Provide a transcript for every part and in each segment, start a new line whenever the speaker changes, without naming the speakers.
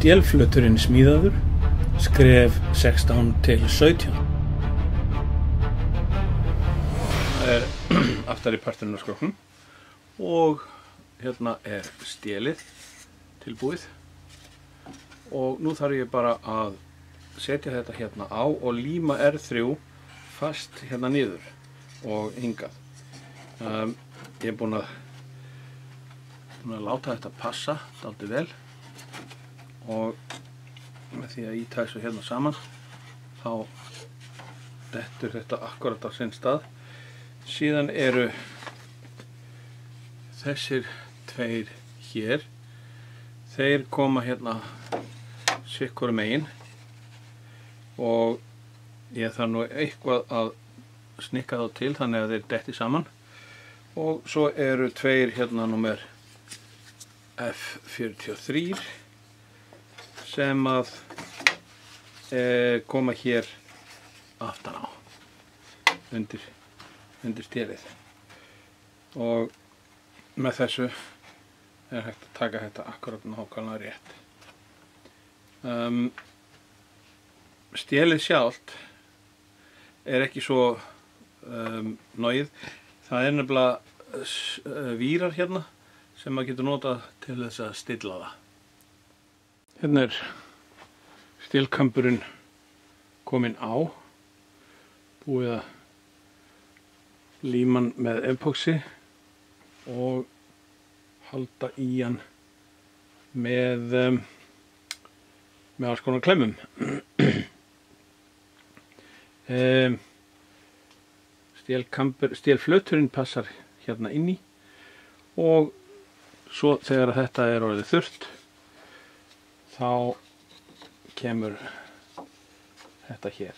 Stélflöturinn smíðaður, skref 16 til 17. Það aftar í partinu á skrokknum og hérna stélið tilbúið og nú þarf ég bara að setja þetta hérna á og líma R3 fast hérna niður og hingað. Ég er búinn að láta þetta passa dálítið vel og með því að ýta þessu hérna saman þá dettur þetta akkurat á sinn stað. Síðan eru þessir tveir hér, þeir koma hérna sitt hvoru megin og ég þarf nú eitthvað að snikka þá til þannig að þeir detti saman og svo eru tveir hérna númer F43 sem að koma hér aftan á undir stélið og með þessu er hægt að taka þetta akkurat nákvæmlega rétt. Stélið sjálft er ekki svo náið. Það er nefnilega vírar hérna sem maður getur notað til þess að stilla það. Hérna er stélkamburinn kominn á, búið að líma hann með epoxy og halda í hann með alls konar klemmum. Stélflöturinn passar hérna inn í og svo þegar þetta er orðið þurrt þá kemur þetta hér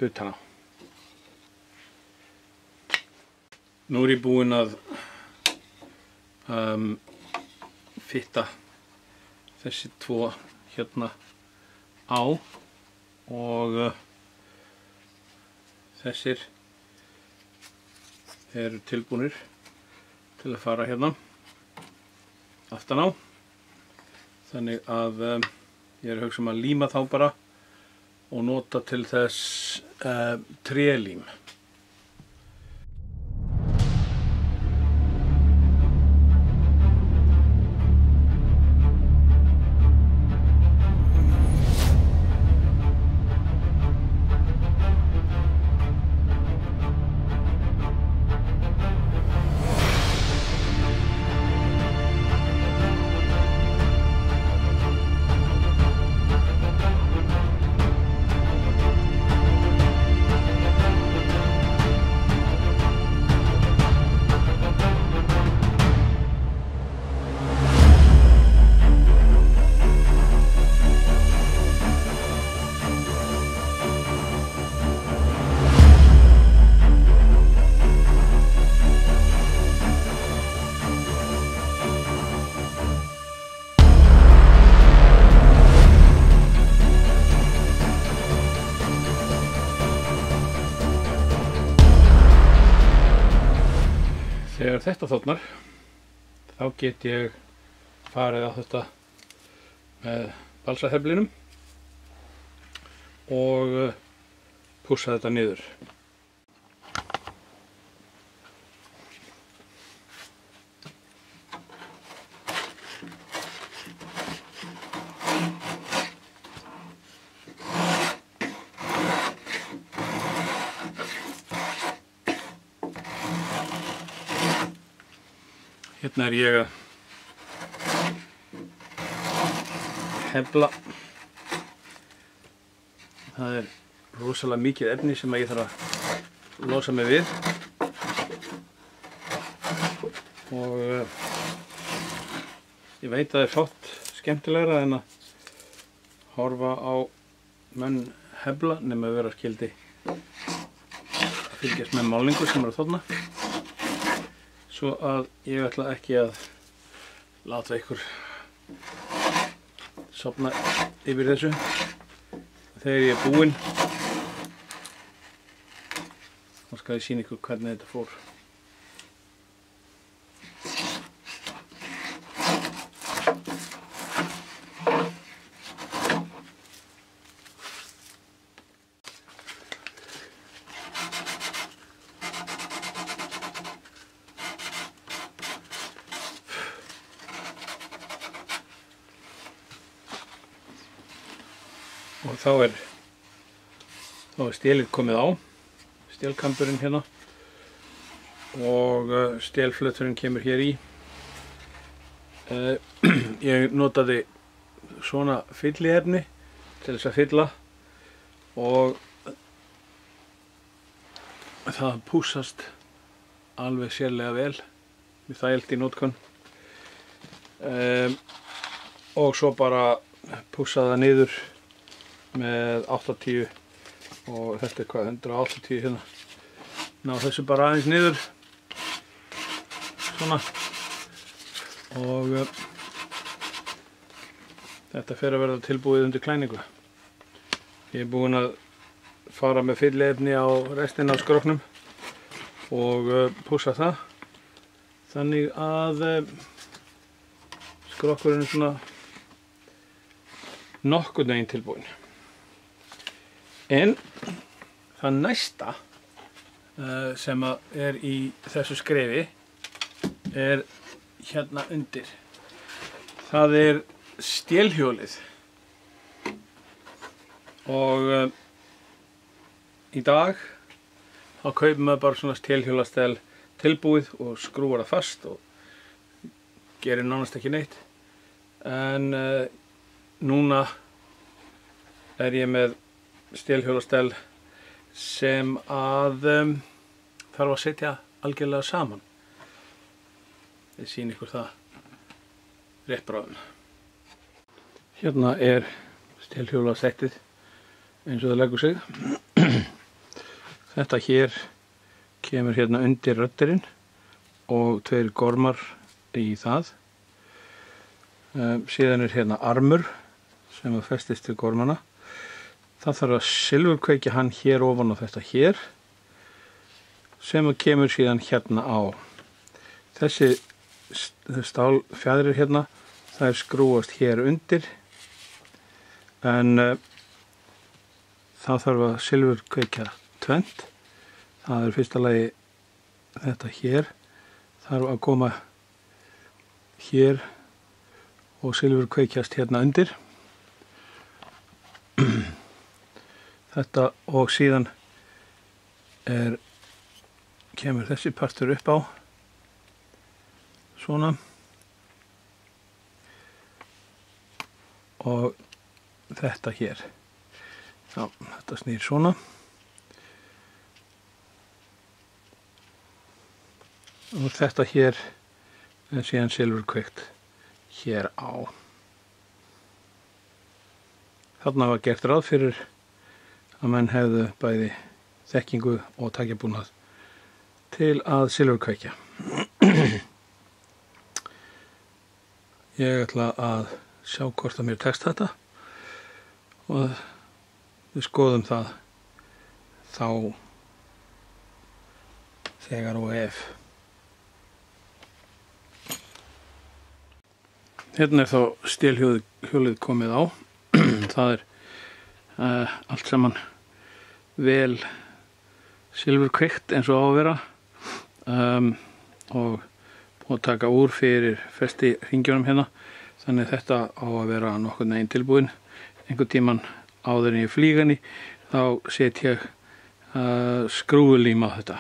utan á. Nú er ég búinn að fitta þessi tvo hérna á og þessir eru tilbúnir til að fara hérna aftan á. Þannig að ég er að hugsa að líma þá bara og nota til þess trélím. Þegar þetta þornar, þá get ég farið á þetta með balsaheflinum og pússa þetta niður. Hérna er ég að hefla. Það er rosalega mikið efni sem ég þarf að losa mig við og ég veit að það er fátt skemmtilegra en að horfa á menn hefla nema að vera skyldi að fylgjast með málningu sem eru þarna. Svo að ég ætla ekki að láta ykkur sofna yfir þessu. Þegar ég er búinn þá skal ég sýna ykkur hvernig þetta fór. og þá er stélið komið á, stélkamburinn hérna, og stélflöturinn kemur hér í. Ég notaði svona fylliefni til þess að fylla, og það pússast alveg sérlega vel, við þægilt í notkun. Og svo bara pússa það niður með 80, og þetta er hvað, 180 hérna. Ná þessu bara aðeins niður, svona, og þetta fer að verða tilbúið undir klæningu. Ég er búinn að fara með fylliefni á restina af skrokknum og pússa það, þannig að skrokkurinn er svona nokkurn veginn tilbúinn. En það næsta sem er í þessu skrefi er hérna undir. Það er stélhjólið, og í dag þá kaupir maður bara svona stélhjólastel tilbúið og skrúar það fast og gerir nánast ekki neitt. En núna er ég með stélhjólastel sem að þarf að setja algjörlega saman. Ég sýni ykkur það rétt bráðum. Hérna er stélhjólasettið eins og það leggur sig. Þetta hér kemur hérna undir rödderinn og 2 gormar í það. Síðan er hérna armur sem að festist til gormana. Það þarf að silfurkveikja hann hér ofan á þetta hér, sem að kemur síðan hérna á. Þessi stálfjaðrir hérna, þær skrúast hér undir, en það þarf að silfurkveikja tvennt. Það er fyrsta lagi þetta hér, þarf að koma hér og silfurkveikjast hérna undir. Þetta, og síðan kemur þessi partur upp á, svona, og þetta hér. Já, þetta snýr svona. Og þetta hér er síðan silfurkveikt hér á. Þarna var gert ráð fyrir að menn hefðu bæði þekkingu og tækjabúnað til að silfurkveikja. Ég ætla að sjá hvort að mér tekst þetta og við skoðum það þá þegar og ef. Hérna er þá stélhjólið komið á. Það er allt saman vel silfurkveikt eins og á að vera, og búið að taka úr fyrir festi hringjónum hérna, þannig þetta á að vera nokkurn veginn tilbúin. Einhvern tíman áður en ég flýg henni þá set ég skrúfulím á þetta.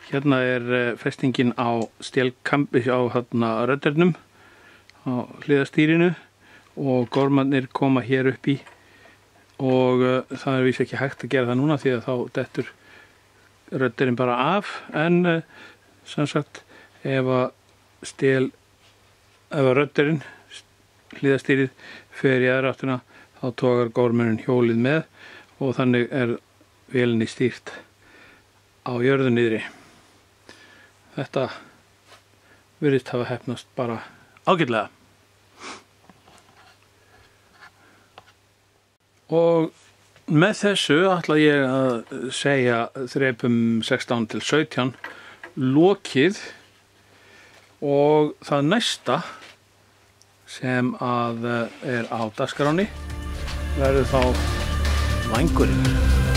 Hérna er festingin á stélkambi á röddernum á hliðastýrinu, og gormarnir koma hér upp í, og það er víst ekki hægt að gera það núna því að þá dettur rödderinn bara af. En sem sagt, ef að rödderinn, hliðastýrið, fer í aðra áttina, þá togar gormurinn hjólið með, og þannig er vélinni stýrt á jörðu niðri. Þetta virðist hafa heppnast bara ágætlega. Og með þessu ætla ég að segja þrepum 16 til 17 lokið, og það næsta sem að er á dagskránni verður þá vængurinn.